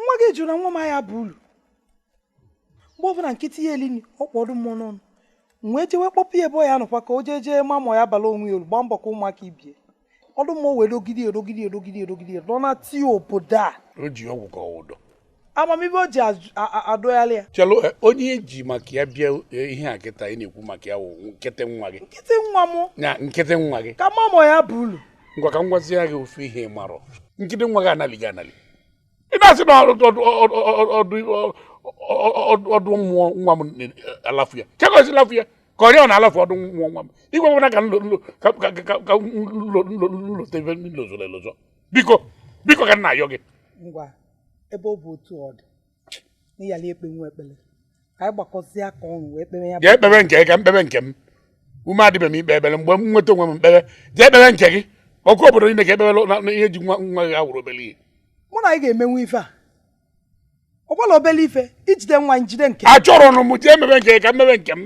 nwa gị jụrụ na nwa m ya bụ ulu mgbe ọbụla nkịtị ya elini ọkpọdụ mmụọ n'ọnụ wee jewe kpọpụ ya ebe ọ ya nọkwa ka o jee ma ma ya bala onwe ya olu gbaa mbọ ka ụmụaka ibie ọdụ mmụọ were ogidi nọ na tii obodo a o ji ọgwụ ka ọwụdọ amamihe o ji adọghalị ya chelo onye eji maka ya bịa ihe a kịta ị na-ekwu maka ya wụ nkịtị nwa gị na nkịtị nwa gị ka mama ya bụ ulu ngwa ka m gwazi ya gị ofe ihe marọ nkịtị nwa gị analighị anali ị na-asị na ọdụ mmụọ nwa m alafu ya chekọzi lafu ya ka ọrịa ọ na-alafu ọdụ mmụọ nwa m igwe na ka nlote ebe nlozolelozọ biko ka m na-ayọ gị ngwa ebe ọ bụ otu ọ dị n'ịyala ekpe nwa ekpere ka anyị gbakọzie aka ọnụ wee kpere ya jee kpebe nke ka mkpebe nke m ume adịbe m ikpe ekpere mgbe m nweta onwe m mkpebe jee kpebe nke gị ọkụ obodo niile ka ekpebe na ihe ji nwa gị awụrụ obele ihe mụ na anyị ga-emenwe ife a ọgbala obele ife ijide nwa njide nke achọrọ nụ m jee mebe nke ka mmebe nke m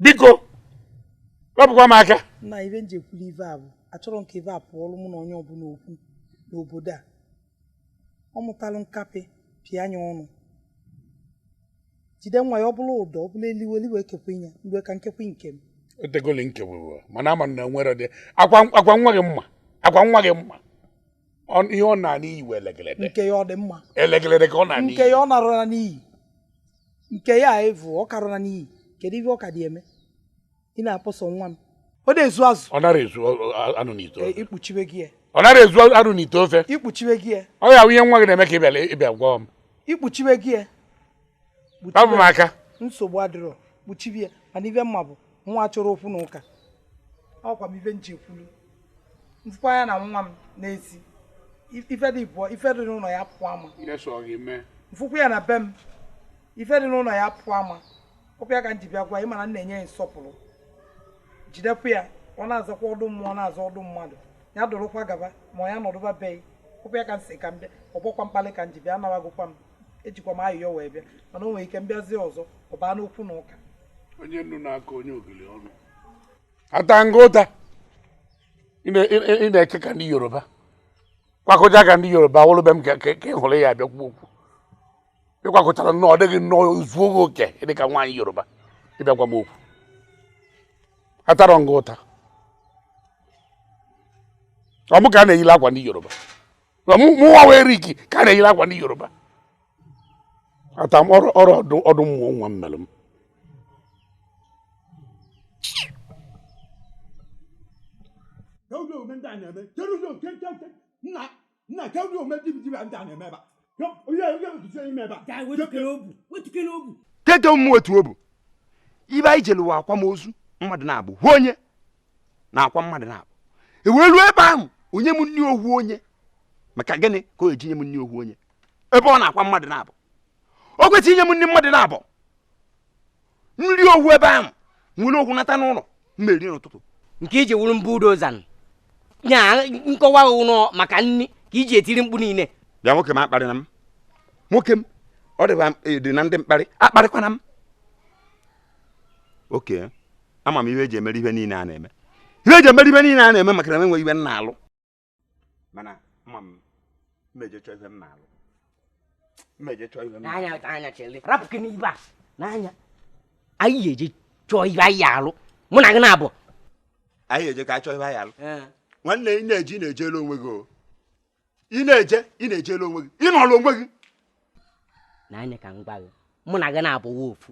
biko wepụkwa m aka na ife nji ekwuli ife a bụ achọrọ nke ife a pụọlụ mụ na onye ọbụla okwu n'obodo a ọ mụtalụ nkapị pịa anya ọnụ jide nwa ya ọ bụla ụdọ ọ bụla eliwe ekekwe ya mgbe ka nkekwe nke m otegoli nke bụ mana ama na nwere dị akwa nwa gị mma ihe ọ na n'iyi wee elegelede nke ya ọ dị mma elegelede ka ọ na n'iyi nke ya ọ narụra n'iyi nke ya evu ọ karụra n'iyi kedu ife ọ ka dị eme ị na-akpọsọ nwa m ọ na-ezu azụ ọ nara ezu anụ n'ite ofe ikpuchiwe gị ya ọ nara ezu anụ n'ite ofe ikpuchiwe gị ya ọ ya ihe nwa gị na-eme ka ịbịa gwa m ikpuchiwe gị ya babụ m aka nsogbu adịrọ kpuchiwe ya mana ife mma bụ nwa chọrọ okwu na ụka ọkwa m ife nji ekwulu mfụkwa ya na nwa m na-esi ife dị n'ụlọ ya pụọ ama mfụkwa ya na be m ife dị n'ụlọ ya pụọ ama ọkwa ya ka m ji bịa gwa ị mana m na-enye ya nsọpụrụ jidekwa ya ọ na-azakwa ọdụ mmụọ na-aza ọdụ mmadụ ya dụrụkwa gaba ma ya nọdụba be ọkwa ya ka m si ka m bịa ọgbọkwa mkpalị ka m ji bịa anawagokwa m ejikwa m ayụyọ wee bịa mana o nwere ike mbịazie ọzọ ọ baa n'okwu na ụka onye nnu na-aka onye ogili ọnụ ata nga ụta ị na-eke ka ndị Yoruba kwakọja ka ndị Yoruba wụlụbe m ka ị hụrụ ya abịa kwuo okwu ịkwakọchara nnọọ ọ dịghị nnọọ zuo gị oke ịdị ka nwaanyị Yoruba ịbịa gwa m okwu atara nga ụta ọ mụ ka a na-eyila akwa ndị Yoruba mụnwa wee riki ka a na-eyila akwa ndị Yoruba ata m ọdụ mmụọ nwa m mere m keke ụmụ otu obu ibe anyị jere ụwa akwamozu mmadụ na-abụ hụ onye na-akwa mmadụ na-abụ ewelu ebe ahụ onye m nni ohu onye maka gịnị ka o eji nye m nni ohu onye ebe ọ na-akwa mmadụ na-abụ o kwesịrị inye m nni mmadụ na-abụ nri ohu ebe ahụ nwere okwu nata n'ụlọ mmeri n'ụtụtụ nke iji wuru mbụ dozan nya nkọwa ụlọ maka nni ka iji etiri mkpu niile bịa nwoke m akparị na m nwoke m ọ dị na ndị mkparị akparịkwana m oke ama m ihe eji emere ihe niile a na-eme maka na m enweghị ibe m na-alụ mana ama m mmeje chọọ ibe m na-alụ n'anya chere rapụ gị n'ibe a n'anya anyị ga-eje chọọ ibe anyị alụ mụ na gị na-abụ anyị eje ka chọọ ibe anyị alụ nwanne ị na-ejela onwe gị ị na-ejela onwe gị ị nọrọ onwe gị n'anya ka m gwa gị mụ na gị na-abụ wofu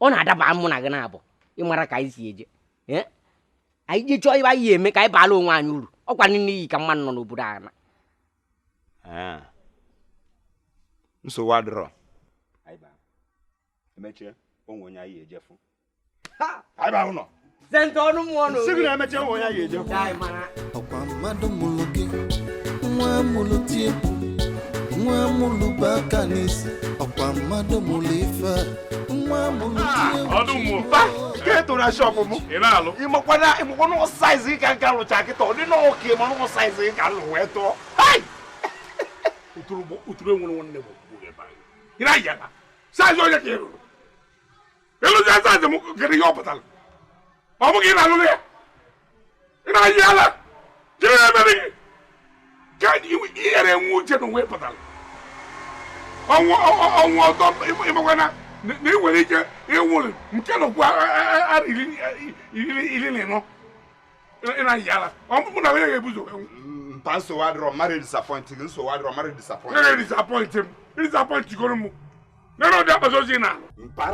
ọ na-adaba mụ na gị na-abụ ịmara ka anyị si eje anyị je chọọ ibe anyị eme ka anyị baala onwe anyị uru ọkwa n'iyi ka mmadụ nọ n'obodo a na nsogbu adịrọ emechie onwe onye anyị ejefu anyị baa ụlọ sente ọnụ mmụọ na sigi na emechie onwe onye anyị ejefu ọkwa mmadụ mụrụ gị nwa mụrụ tie nwa mụrụ bụ aka n'isi ọkwa mmadụ mụrụ ife nwa mụrụ tie ọdụ mmụọ ke to na shop mu ịnalụ ịmụkwana size ka nka lụcha kịta ọ dị na oke ma no size ka lụ wee tụọ hai uturu enwere nwanne m ebe anyị ira ya na size onye ka ịrụ elu ja size m gịrị ya ọpụtara ọ bụ gị na-alụ ya ị na-ayị ala jere emere gị ka ihere nwe uche na onwe pụtara ọnwụ ọtọ ịmakwa na ị nwere ike ịnwụrụ nke nọkwa ara iri na ịnọ ịna yala ọmụmụ na onye ga-ebuzo mpa nsogbu adịrọ mmadụ disappointing nsogbu adịrọ mmadụ disappointing disappoint goro m nana ọdị akpati ozu na mpa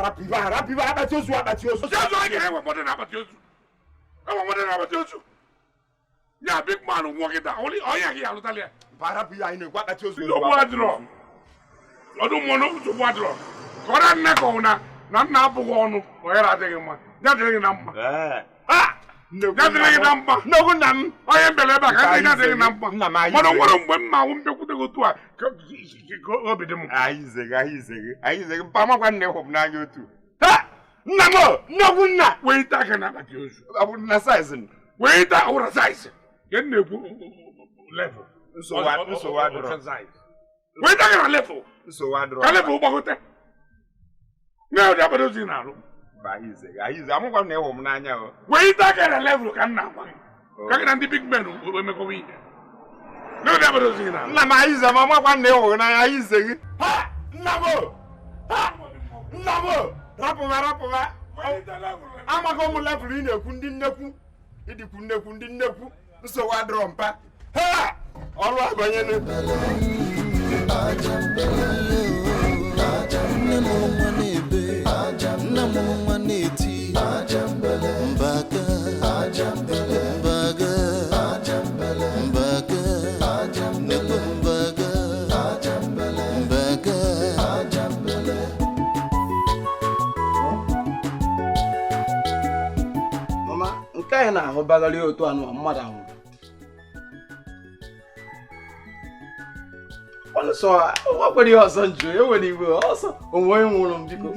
rapiba akpati ozu ozu a ga-enwe mmadụ na akpati ozu enwe mmadụ na akpati ozu ya big man nwụọ kịta onye gị alụtala ya mpa rapiba anyị na-ekwu akpati ozu nsogbu adịrọ ọdụ mmụọ nsogbu adịrọ ka ọ na nne ka ọ na nna abụghị ọnụ onye adịghị mma ya dịrị gị na mma ya na mma nnukwu nna m onye mbele ebe a ka ndị adịghị na mma mana nwere mgbe m na-awụ mbịakwute gị otu a ka obi dị m anyị zegị mpa makwa nna ịhụ m n'anya otu nna m nnukwu nna wee ite aka na akpati ozu ọ bụ na saiz wee ite ụra saiz ka m na-ekwu level nsogbu adịrọ wee ite aka na level nsogbu adịrọ ka level gbagote na ụdị akpati ozu na-alụ anyị amụkwa na ịhụ m n'anya wee ite aka na level ka m na-agwa gị ka gị na ndị big men emekọwa ihe na ụdị akpati ozu na-alụ nna m anyị ze ma amakwa na ịhụ n'anya anyị ze gị nna m rapụba amaghị ụmụ level ị na-ekwu ndị nnekwu ịdịkwu nnekwu ndị nnekwu nsogbu adịrọ mpa ọrụ abanyela nna mụrụ nwa na-eti mbaga nekwe mbaga mama nke anyị na-ahụ bagharị otu anụ mmadụ ahụ ọnụ sọ nwakwere ihe ọzọ njụ enwere iwe ọsọ onwe onye nwụrụ m biko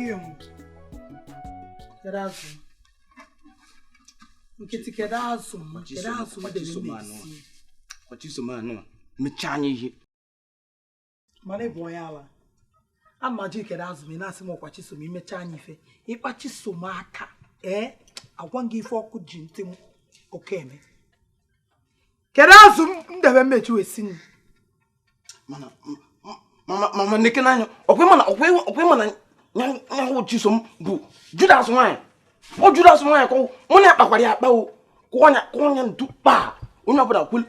kedu azụ ọchịsomanụ mechaa anya ihe mana ịbụ onye ala a maji kedu azụ m ị na-asị m ọkwa chisom imecha anya ife ịkpa chisom aka agwa gị ife ọkụ ji ntị m oke eme kedu azụ m debe mmechi wee si mana ndeke n'anya ọkwe mana nyahụ chisom bụ Judas nwanyị ọ Judas nwanyị ka mụ na ya kpakwara ya akpa o kụọnya ntu kpaa onye ọbụla kwelu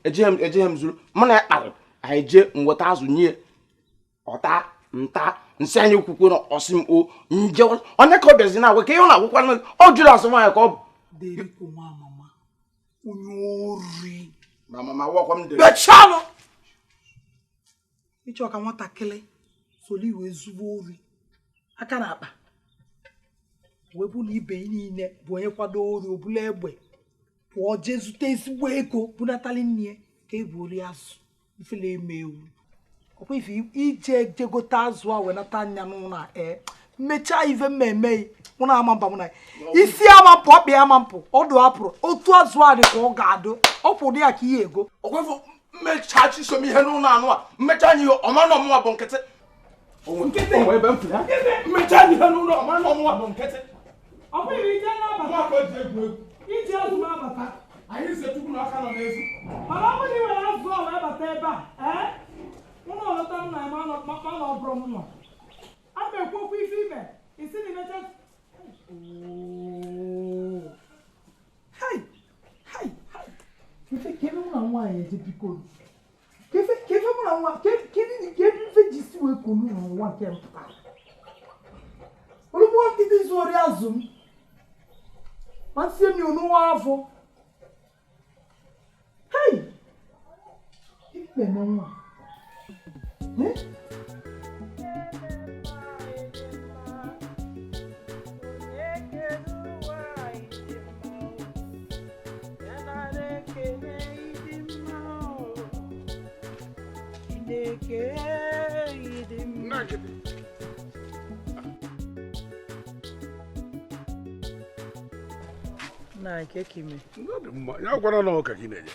ejeghị m zuru mụ na ya kparị anyị jee nweta azụ nye ọta nta nsị anyị okwukwe na ọsị m o nje onye ka ọ bịazi na agwa ka ihe ọ na-agwụkwa ọ Judas nwanyị ka ọ bụ deriko nwa mama onye ori mama wakwa m dere bechalụ ịchọ ka nwatakịrị soli wee zugbo ori aka na akpa wepụ na ibe niile bụ onye kwado ori obula egbe pụọ jee zute ezigbo ego bunatali nne ka ebu ori azụ ifele eme ewu ọkwa ife ije jegote azụ a wee nata anya n'ụlọ mmechaa ife mmemme mụna ama mba mụna isi ama mpụ ọkpị ama mpụ ọdụ apụrụ otu azụ a dị ka ọ ga-adụ ọ pụrụ ya ka ihe ego ọkwefọ mmechaa chisom ihe n'ụlọ anụ a mmecha anya ihe ọmanụ ọmụwa bụ nkịtị onwe ebe mfu ya mmecha anya ihe n'ụlọ ọmanụ ọmụwa bụ nkịtị ọ bụghị ije n'abata iji azụ m abata anyị se tukwu n'aka nọ n'ezi mana ọ bụrụ iwere azụ a wee bata ebe a ụlọ ọlọta m na eme makpa na ọ bụrụ m nọ a na-ekwu okwu ife ime isi na imecha kebe mụ na nwaanyị eje biko kebe mụ na nwa kebe ife ji si wee konu n'ụwa nke mpụtara olugbo nkịtị zụọrị azụ m ma sie mi n'ụwa afọ ikpe na nwa na nke kime ya gwara na ụka gị na-eje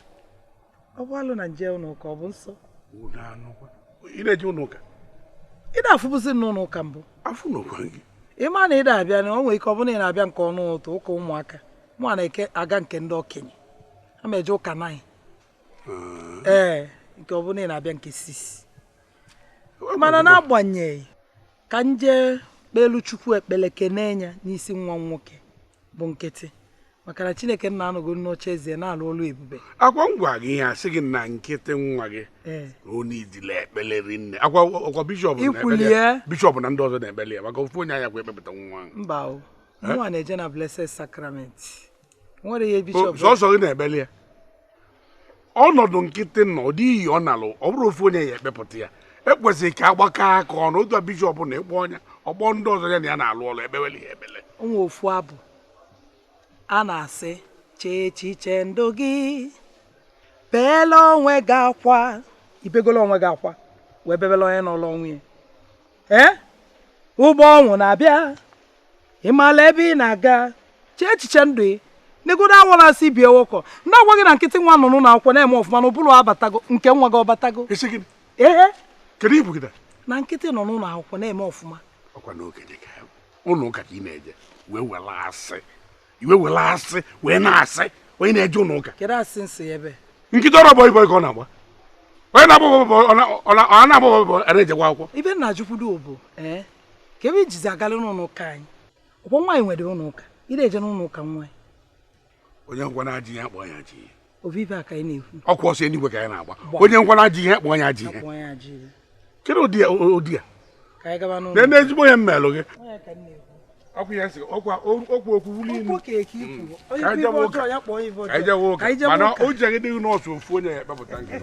ọ bụ alụ na nje ụlọ ụka ọ bụ nsọ ị na-eje ụlọ ụka ị na-afụbụzi n'ụlọ ụka mbụ afụ n'ụkwa gị ịma na ị na-abịa na o nwere ike ọ bụrụ na ị na-abịa nke ọnụ ụtụ ụka ụmụaka mụ na-eke aga nke ndị okenye ha ma eje ụka 9 nke ọ bụrụ na ị na-abịa nke 6 mana na-agbanyeghị ka nje kpelu Chukwu ekpele kene ya n'isi nwa nwoke bụ nkịtị maka na Chineke nna anọgo n'oche eze na-alụ ọlụ ebube akwa ngwa gị ihe asị gị na nkịtị nwa gị onye idile ekpele rinne akwa bishọp na ndị ọzọ na-ekpele ya maka ofu onye anya kwa ekpepụta nwa mba o nwa na-eje na Blessed Sacrament nwere ihe bishọp sọsọ gị na-ekpele ya ọnọdụ nkịtị nọ ọ dị iyi ọ nalụ ọ bụrụ ofu onye ya ekpepụta ya ekwesịrị ka agbakọ aka ọnụ otu bishọp na-ekpe ọnya ọgbọ ndị ọzọ ya na ya na-alụ ọlụ ekpeweli ya ekpele onwe ofu abụ a na-asị chee echiche ndụ gị beela onwe gị akwa ibegolo onwe gị akwa wee bebela onye n'ụlọ onwe ya ụgbọ ọnwụ na-abịa ịmala ebe ị na-aga chee echiche ndụ ị negodo awọ na-asị bie wokọ ndị agwa gị na nkịtị nwa nọ n'ụlọ akwụkwọ na-eme ọfụma na ụbụrụ abatago nke nwa gị ọbatago kedu ibu gị na nkịtị nọ n'ụlọ akwụkwọ na-eme ọfụma ọkwa n'oge dị ka ụlọ ụka ka ị na-eje wee were asị wee na-asị onye na-eje ụlọ ụka kedu asị nsị ebe nkịta ọrụ bọị bọị ka ọ na-agba onye na-agba bọị a na-ejekwa akwụkwọ ibe nna jukwudo obo ka ebe ijizi agalị n'ụlọ ụka anyị ọkwọ nwaanyị nwere ụlọ ụka ị na-eje n'ụlọ ụka nwaanyị onye nkwa na-ajị ihe akpọ ya ji ovive aka anyị na-ekwu ọkwa ọsọ enigwe ka anyị na-agba onye nkwa na-ajị ihe akpọ ya ji ihe kedu ụdị ya ka anyị gaba n'ụlọ na ezigbo onye mmelụ gị ọkwa ya sị ọkwa okwu wuli inu ka anyị jewe ụka mana o ji agịdịghị n'ọsụ ofu onye ya ekpepụta nke